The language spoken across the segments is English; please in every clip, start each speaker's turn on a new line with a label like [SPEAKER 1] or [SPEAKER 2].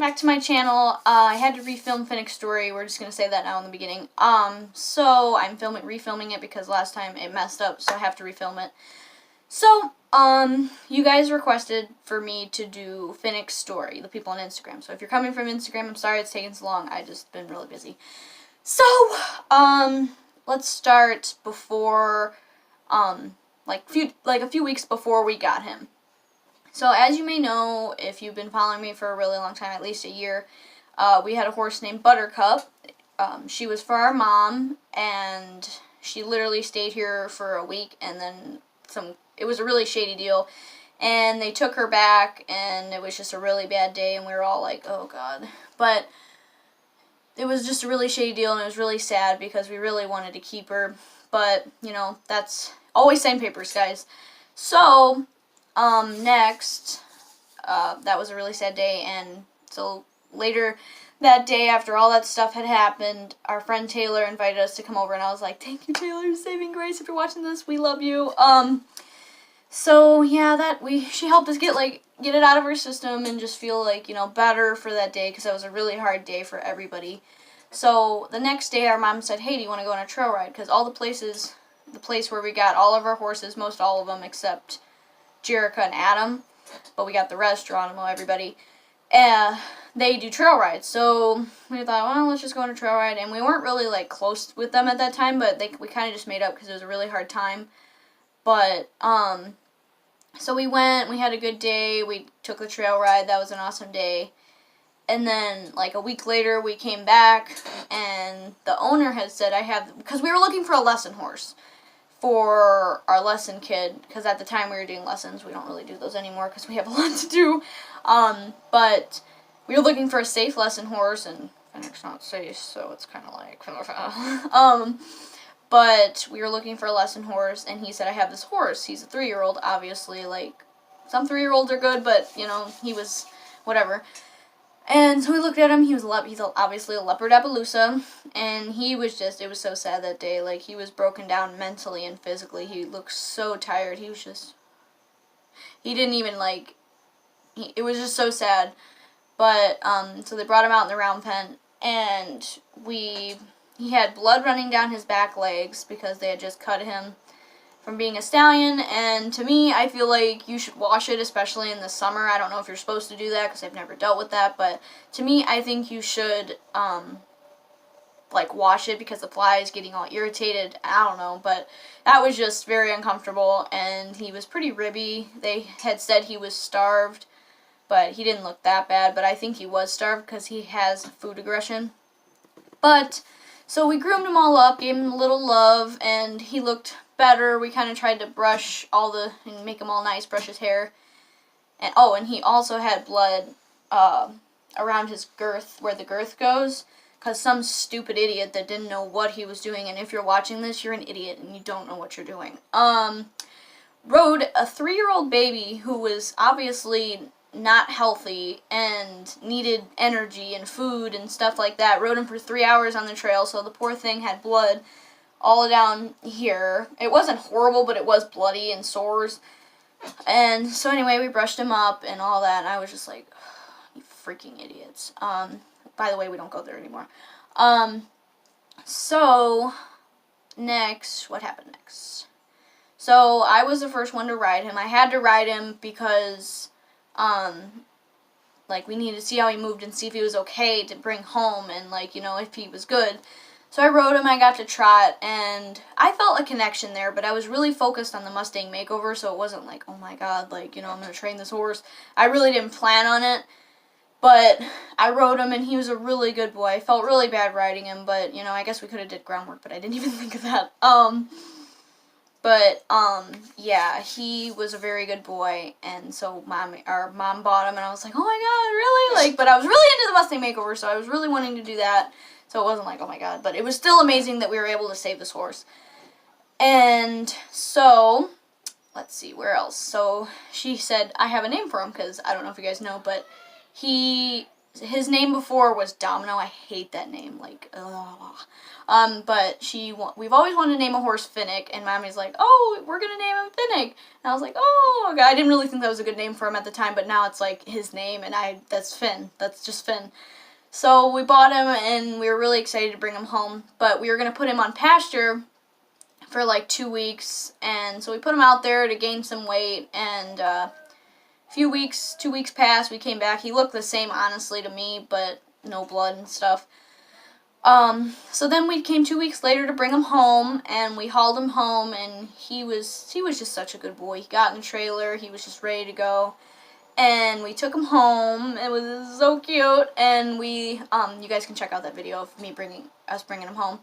[SPEAKER 1] back to my channel. I had to refilm Finnick's story. We're just going to say that now in the beginning. So I'm refilming it because last time it messed up, so I have to refilm it. So, you guys requested for me to do Finnick's story, the people on Instagram. So if you're coming from Instagram, I'm sorry it's taking so long. I just been really busy. So, let's start before, a few weeks before we got him. So as you may know, if you've been following me for a really long time, at least a year, we had a horse named Buttercup. She was for our mom, and she literally stayed here for a week, and then it was a really shady deal, and they took her back, and it was just a really bad day, and we were all like, oh god. But it was just a really shady deal, and it was really sad because we really wanted to keep her, but, you know, that's always same papers, guys. So, next, that was a really sad day, and so later that day, after all that stuff had happened, our friend Taylor invited us to come over, and I was like, thank you, Taylor, saving grace, if you're watching this, we love you. So, yeah, she helped us get it out of her system and just feel, better for that day, because that was a really hard day for everybody. So, the next day, our mom said, hey, do you want to go on a trail ride? Because all the place where we got all of our horses, most all of them, except Jerica and Adam, but we got the rest, Geronimo, everybody, they do trail rides. So we thought, well, let's just go on a trail ride, and we weren't really, close with them at that time, but we kind of just made up because it was a really hard time. But, so we went, we had a good day, we took the trail ride, that was an awesome day, and then, a week later, we came back, and the owner had said, because we were looking for a lesson horse for our lesson kid, because at the time we were doing lessons. We don't really do those anymore because we have a lot to do, but we were looking for a safe lesson horse, and Finnick's not safe, so it's kind of but we were looking for a lesson horse, and he said, I have this horse. He's a 3-year-old, obviously, some 3-year-olds are good, but, he was whatever. And so we looked at him. He's obviously a leopard Appaloosa, and it was so sad that day. He was broken down mentally and physically. He looked so tired. He didn't even, it was just so sad. But, so they brought him out in the round pen, and he had blood running down his back legs because they had just cut him from being a stallion, and to me, I feel like you should wash it, especially in the summer. I don't know if you're supposed to do that because I've never dealt with that, but to me, I think you should, wash it because the fly is getting all irritated. I don't know, but that was just very uncomfortable, and he was pretty ribby. They had said he was starved, but he didn't look that bad, but I think he was starved because he has food aggression. But so we groomed him all up, gave him a little love, and he looked better. We kind of tried to brush and make him all nice, brush his hair. And, and he also had blood around his girth, where the girth goes, because some stupid idiot that didn't know what he was doing, and if you're watching this, you're an idiot, and you don't know what you're doing, rode a 3-year-old baby who was obviously not healthy and needed energy and food and stuff like that. Rode him for 3 hours on the trail, so the poor thing had blood all down here. It wasn't horrible, but it was bloody and sores. And so anyway, we brushed him up and all that, and I was just like, you freaking idiots. By the way, we don't go there anymore. So next, what happened next? So I was the first one to ride him. I had to ride him because we needed to see how he moved and see if he was okay to bring home, and if he was good. So I rode him, I got to trot, and I felt a connection there, but I was really focused on the Mustang makeover, so it wasn't oh my god, I'm going to train this horse. I really didn't plan on it, but I rode him, and he was a really good boy. I felt really bad riding him, but, I guess we could have did groundwork, but I didn't even think of that. Yeah, he was a very good boy, and so our mom bought him, and I was like, oh my god, really? But I was really into the Mustang makeover, so I was really wanting to do that, so it wasn't oh my god, but it was still amazing that we were able to save this horse. And so, let's see, where else? So, she said, I have a name for him, because I don't know if you guys know, but he his name before was Domino. I hate that name. Like, ugh. But we've always wanted to name a horse Finnick, and Mommy's like, oh, we're gonna name him Finnick. And I was like, oh, okay. I didn't really think that was a good name for him at the time, but now it's like his name, and that's Finn. That's just Finn. So we bought him, and we were really excited to bring him home, but we were gonna put him on pasture for like 2 weeks, and so we put him out there to gain some weight, and 2 weeks passed, we came back. He looked the same, honestly, to me, but no blood and stuff. So then we came 2 weeks later to bring him home, and we hauled him home, and he was just such a good boy. He got in the trailer, he was just ready to go, and we took him home. It was so cute, and you guys can check out that video of me bringing him home.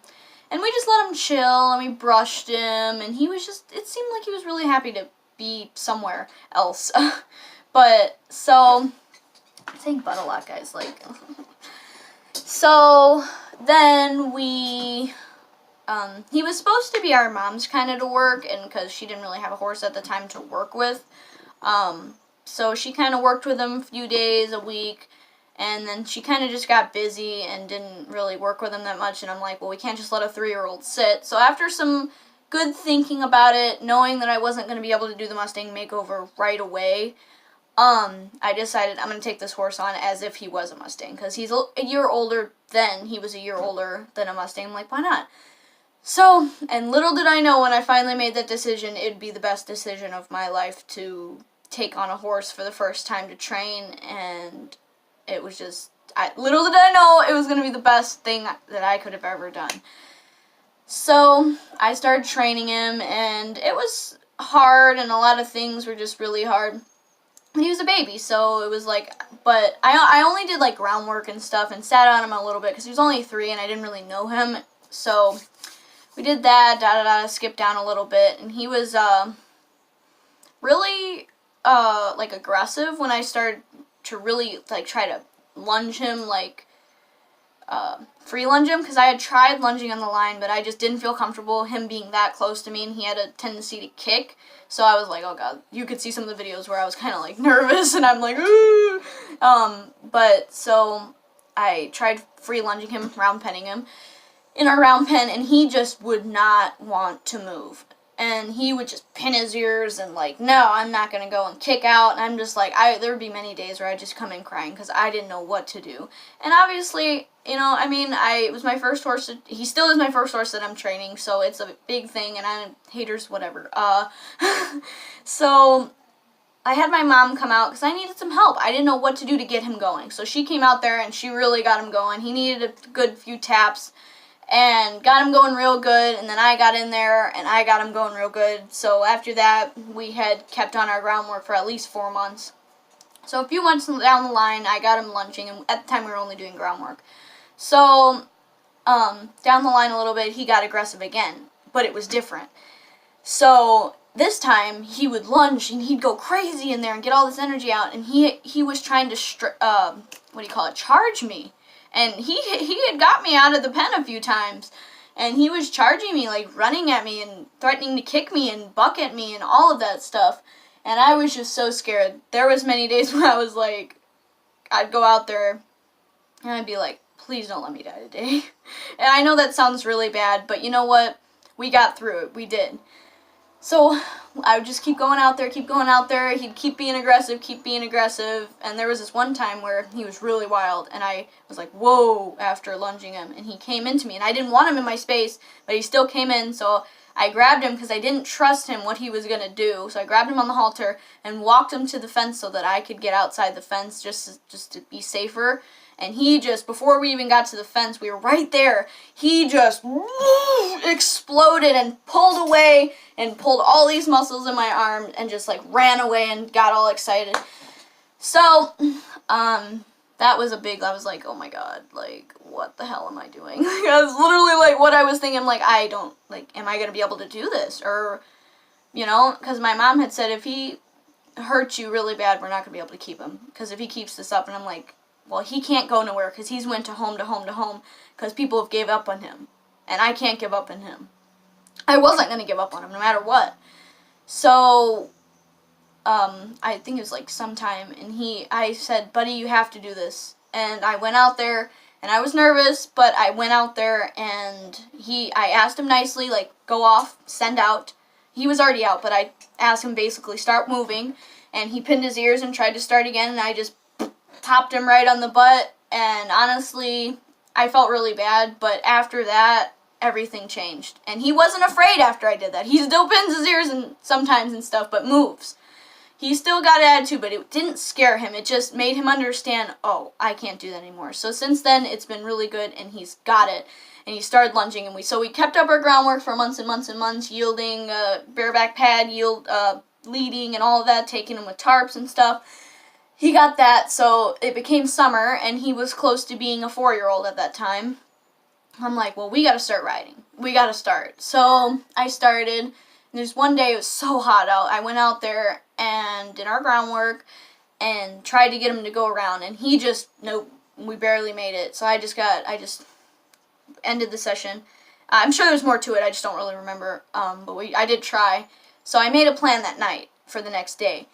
[SPEAKER 1] And we just let him chill, and we brushed him, and it seemed like he was really happy to be somewhere else. But, so, I'm saying but a lot, guys, like, so, then he was supposed to be our mom's kind of to work, and because she didn't really have a horse at the time to work with, so she kind of worked with him a few days, a week, and then she kind of just got busy and didn't really work with him that much, and I'm like, well, we can't just let a 3-year-old sit. So after some good thinking about it, knowing that I wasn't going to be able to do the Mustang makeover right away, I decided I'm going to take this horse on as if he was a Mustang, because he's a year older than, he was a year older than a Mustang. I'm like, why not? So, and little did I know when I finally made that decision, it'd be the best decision of my life to take on a horse for the first time to train, and it was just, little did I know it was going to be the best thing that I could have ever done. So, I started training him, and it was hard, and a lot of things were just really hard. He was a baby, so it was like, but I only did like groundwork and stuff and sat on him a little bit because he was only 3 and I didn't really know him. So we did that, skipped down a little bit, and he was really like aggressive when I started to really like try to lunge him, like free lunge him, because I had tried lunging on the line, but I just didn't feel comfortable him being that close to me, and he had a tendency to kick. So I was like, oh god, you could see some of the videos where I was kind of like nervous, and I'm like, ooh. But so I tried free lunging him, round penning him in our round pen, and he just would not want to move. And he would just pin his ears and like, no, I'm not going to go and kick out. And I'm just like, there would be many days where I'd just come in crying because I didn't know what to do. And obviously, you know, I mean, it was my first horse. He still is my first horse that I'm training, so it's a big thing, and haters, whatever. So I had my mom come out because I needed some help. I didn't know what to do to get him going. So she came out there and she really got him going. He needed a good few taps and got him going real good, and then I got in there and I got him going real good. So after that, we had kept on our groundwork for at least 4 months. So a few months down the line, I got him lunging, and at the time we were only doing groundwork. So down the line a little bit, he got aggressive again, but it was different. So this time he would lunge and he'd go crazy in there and get all this energy out, and he was trying to charge me. And he had got me out of the pen a few times, and he was charging me, like running at me and threatening to kick me and buck at me and all of that stuff. And I was just so scared. There was many days where I was like, I'd go out there and I'd be like, please don't let me die today. And I know that sounds really bad, but you know what? We got through it. We did. So I would just keep going out there. He'd keep being aggressive. And there was this one time where he was really wild, and I was like, whoa, after lunging him. And he came into me, and I didn't want him in my space, but he still came in. So I grabbed him because I didn't trust him what he was going to do. So I grabbed him on the halter and walked him to the fence so that I could get outside the fence just to be safer. And he just, before we even got to the fence, we were right there, he just exploded and pulled away and pulled all these muscles in my arm and just like ran away and got all excited. So, that was I was like, oh my god, like, what the hell am I doing? I was literally like, what I was thinking, I'm like, am I going to be able to do this? Or, you know, because my mom had said, if he hurts you really bad, we're not going to be able to keep him. Because if he keeps this up, and I'm like, well, he can't go nowhere because he's went to home because people have gave up on him. And I can't give up on him. I wasn't going to give up on him no matter what. So, I think it was like sometime, and I said, buddy, you have to do this. and I went out there, and I was nervous, but I went out there, and I asked him nicely, like, go off, send out. He was already out, but I asked him basically, start moving, and he pinned his ears and tried to start again, and I just popped him right on the butt, and honestly, I felt really bad, but after that, everything changed. And he wasn't afraid after I did that. He still pins his ears and sometimes and stuff, but moves. He still got an attitude, but it didn't scare him. It just made him understand, oh, I can't do that anymore. So since then, it's been really good, and he's got it. And he started lunging, and we kept up our groundwork for months and months and months, yielding, bareback pad, leading, and all of that, taking him with tarps and stuff. He got that, so it became summer, and he was close to being a 4-year-old at that time. I'm like, well, we gotta start riding. We gotta start. So I started, and there's one day it was so hot out. I went out there and did our groundwork and tried to get him to go around, and he just, nope, we barely made it. So I just ended the session. I'm sure there's more to it, I just don't really remember, but I did try. So I made a plan that night for the next day.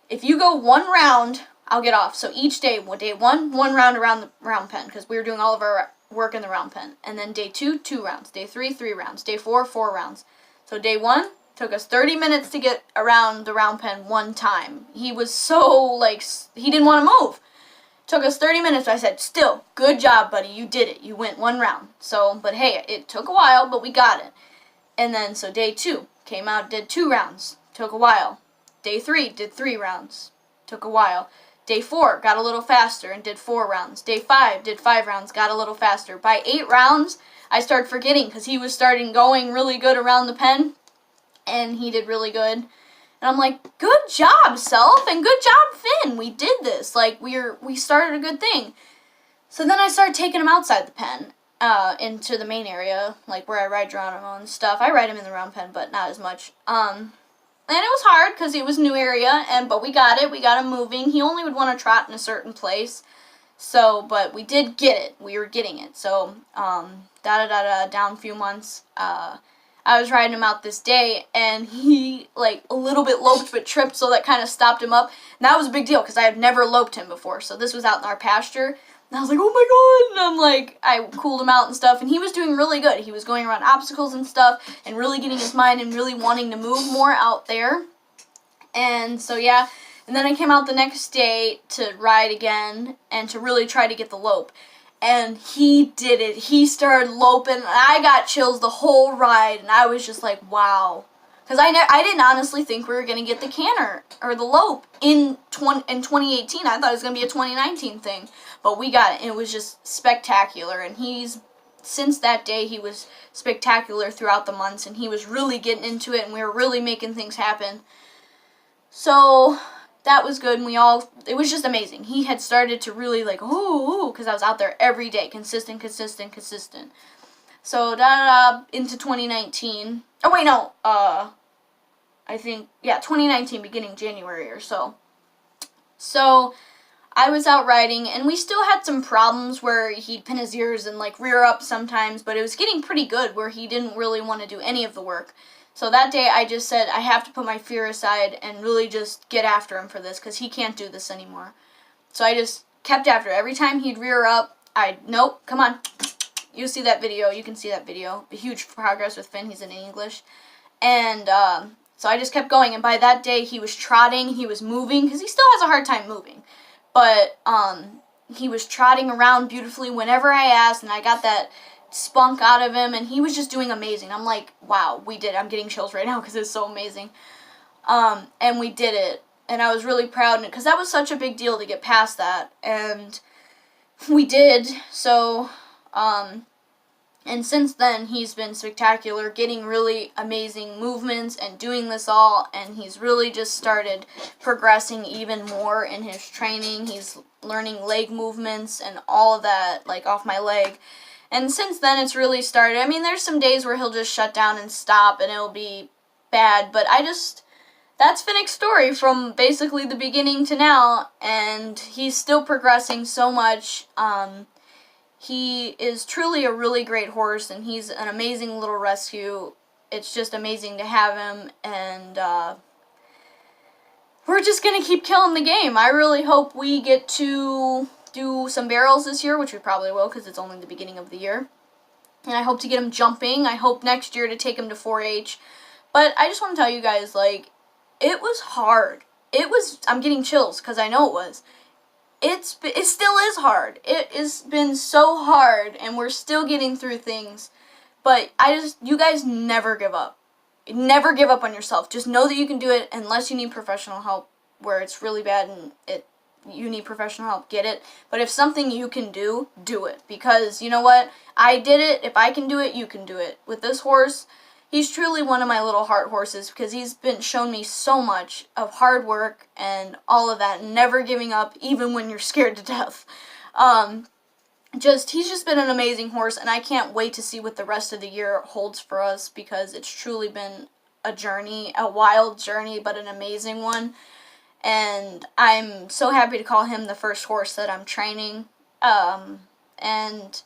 [SPEAKER 1] If you go 1 round, I'll get off. So each day, day 1 round around the round pen, because we were doing all of our work in the round pen. And then day 2, 2 rounds. Day 3, 3 rounds. Day 4, 4 rounds. So day 1 took us 30 minutes to get around the round pen 1 time. He was so, like, he didn't want to move. Took us 30 minutes. I said, still, good job, buddy. You did it. You went 1 round. So, but hey, it took a while, but we got it. And then, so day 2, came out, did 2 rounds. Took a while. Day 3, did 3 rounds. Took a while. Day 4, got a little faster and did 4 rounds. Day 5, did 5 rounds, got a little faster. By 8 rounds, I started forgetting because he was going really good around the pen, and he did really good. And I'm like, good job, Self, and good job, Finn. We did this. Like, we started a good thing. So then I started taking him outside the pen, into the main area, like where I ride Geronimo and stuff. I ride him in the round pen, but not as much. And it was hard because it was a new area, but we got it. We got him moving. He only would want to trot in a certain place. So, but we did get it. We were getting it. So, down a few months, I was riding him out this day, and he, like, a little bit loped but tripped, so that kind of stopped him up. And that was a big deal because I had never loped him before. So this was out in our pasture. And I was like, oh my god, and I'm like, I cooled him out and stuff, and he was doing really good. He was going around obstacles and stuff, and really getting his mind, and really wanting to move more out there. And so, yeah, and then I came out the next day to ride again, and to really try to get the lope. And he did it. He started loping, and I got chills the whole ride, and I was just like, wow. Because I didn't honestly think we were going to get the canter, or the lope, in 2018. I thought it was going to be a 2019 thing. But we got it, and it was just spectacular. And since that day, he was spectacular throughout the months, and he was really getting into it, and we were really making things happen. So that was good, and it was just amazing. He had started to really, like, ooh, because I was out there every day, consistent. So, into 2019. Oh, wait, no, I think, yeah, 2019, beginning January or so. So, I was out riding, and we still had some problems where he'd pin his ears and, like, rear up sometimes, but it was getting pretty good where he didn't really want to do any of the work. So that day, I just said, I have to put my fear aside and really just get after him for this, because he can't do this anymore. So I just kept after it. Every time he'd rear up, nope, come on. You see that video. You can see that video. A huge progress with Finn. He's in English. And, so I just kept going, and by that day, he was trotting, he was moving, because he still has a hard time moving. But, he was trotting around beautifully whenever I asked, and I got that spunk out of him, and he was just doing amazing. I'm like, wow, we did it. I'm getting chills right now because it's so amazing. And we did it, and I was really proud, because that was such a big deal to get past that, and we did. So, and since then, he's been spectacular, getting really amazing movements and doing this all, and he's really just started progressing even more in his training. He's learning leg movements and all of that, like, off my leg. And since then, it's really started. I mean, there's some days where he'll just shut down and stop, and it'll be bad, but that's Finnick's story from basically the beginning to now, and he's still progressing so much. He is truly a really great horse, and he's an amazing little rescue. It's just amazing to have him, and we're just going to keep killing the game. I really hope we get to do some barrels this year, which we probably will because it's only the beginning of the year. And I hope to get him jumping. I hope next year to take him to 4-H. But I just want to tell you guys, like, it was hard. I'm getting chills because I know it was. It still is hard. It has been so hard, and we're still getting through things. But you guys never give up. Never give up on yourself. Just know that you can do it unless you need professional help where it's really bad and you need professional help, get it. But if something you can do, do it. Because, you know what? I did it. If I can do it, you can do it. With this horse, he's truly one of my little heart horses because he's been shown me so much of hard work and all of that, never giving up even when you're scared to death. He's just been an amazing horse, and I can't wait to see what the rest of the year holds for us because it's truly been a journey, a wild journey, but an amazing one. And I'm so happy to call him the first horse that I'm training. And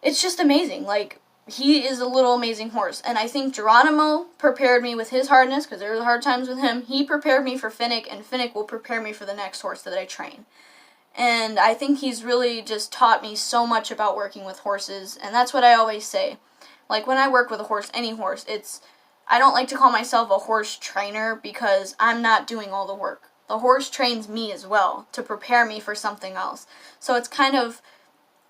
[SPEAKER 1] it's just amazing. Like, he is a little amazing horse. And I think Geronimo prepared me with his hardness, because there were hard times with him. He prepared me for Finnick, and Finnick will prepare me for the next horse that I train. And I think he's really just taught me so much about working with horses. And that's what I always say. Like, when I work with a horse, any horse, I don't like to call myself a horse trainer because I'm not doing all the work. The horse trains me as well to prepare me for something else. So it's kind of,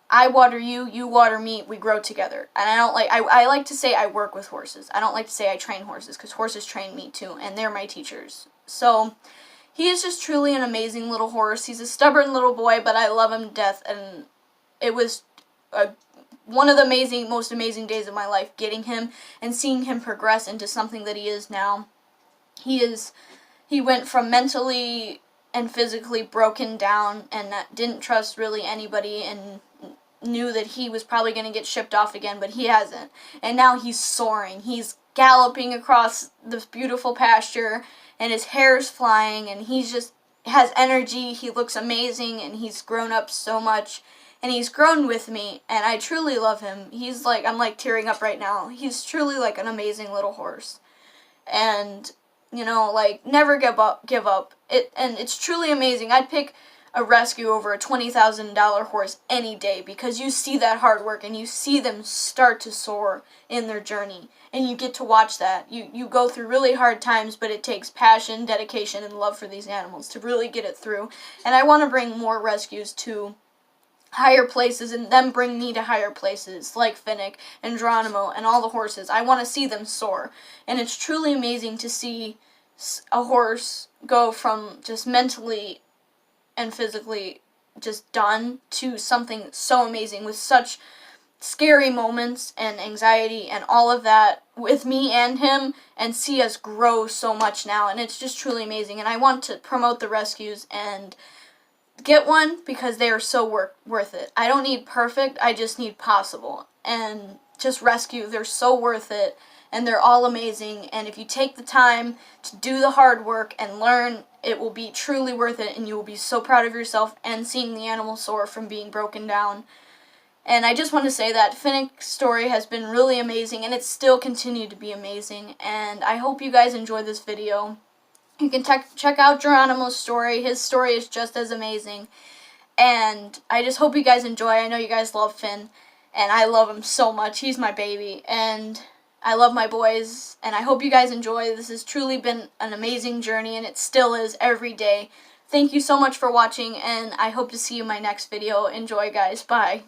[SPEAKER 1] I water you, you water me, we grow together. And I like to say I work with horses. I don't like to say I train horses because horses train me too, and they're my teachers. So he is just truly an amazing little horse. He's a stubborn little boy, but I love him to death, and it was one of the most amazing days of my life, getting him and seeing him progress into something that he is now. He went from mentally and physically broken down and didn't trust really anybody and knew that he was probably going to get shipped off again, but he hasn't. And now he's soaring. He's galloping across this beautiful pasture, and his hair's flying, and he just has energy. He looks amazing, and he's grown up so much. And he's grown with me, and I truly love him. I'm like tearing up right now. He's truly like an amazing little horse. And, you know, like, never give up. It's truly amazing. I'd pick a rescue over a $20,000 horse any day because you see that hard work and you see them start to soar in their journey. And you get to watch that. You go through really hard times, but it takes passion, dedication, and love for these animals to really get it through. And I want to bring more rescues to higher places and them bring me to higher places like Finnick and Geronimo and all the horses. I want to see them soar. And it's truly amazing to see a horse go from just mentally and physically just done to something so amazing with such scary moments and anxiety and all of that with me and him, and see us grow so much now. And it's just truly amazing. And I want to promote the rescues and get one because they are so worth it. I don't need perfect, I just need possible. And just rescue, they're so worth it, and they're all amazing. And if you take the time to do the hard work and learn, it will be truly worth it, and you will be so proud of yourself and seeing the animal soar from being broken down. And I just want to say that Finnick's story has been really amazing, and it's still continued to be amazing. And I hope you guys enjoy this video. You can check out Geronimo's story. His story is just as amazing. And I just hope you guys enjoy. I know you guys love Finn. And I love him so much. He's my baby. And I love my boys. And I hope you guys enjoy. This has truly been an amazing journey. And it still is every day. Thank you so much for watching. And I hope to see you in my next video. Enjoy, guys. Bye.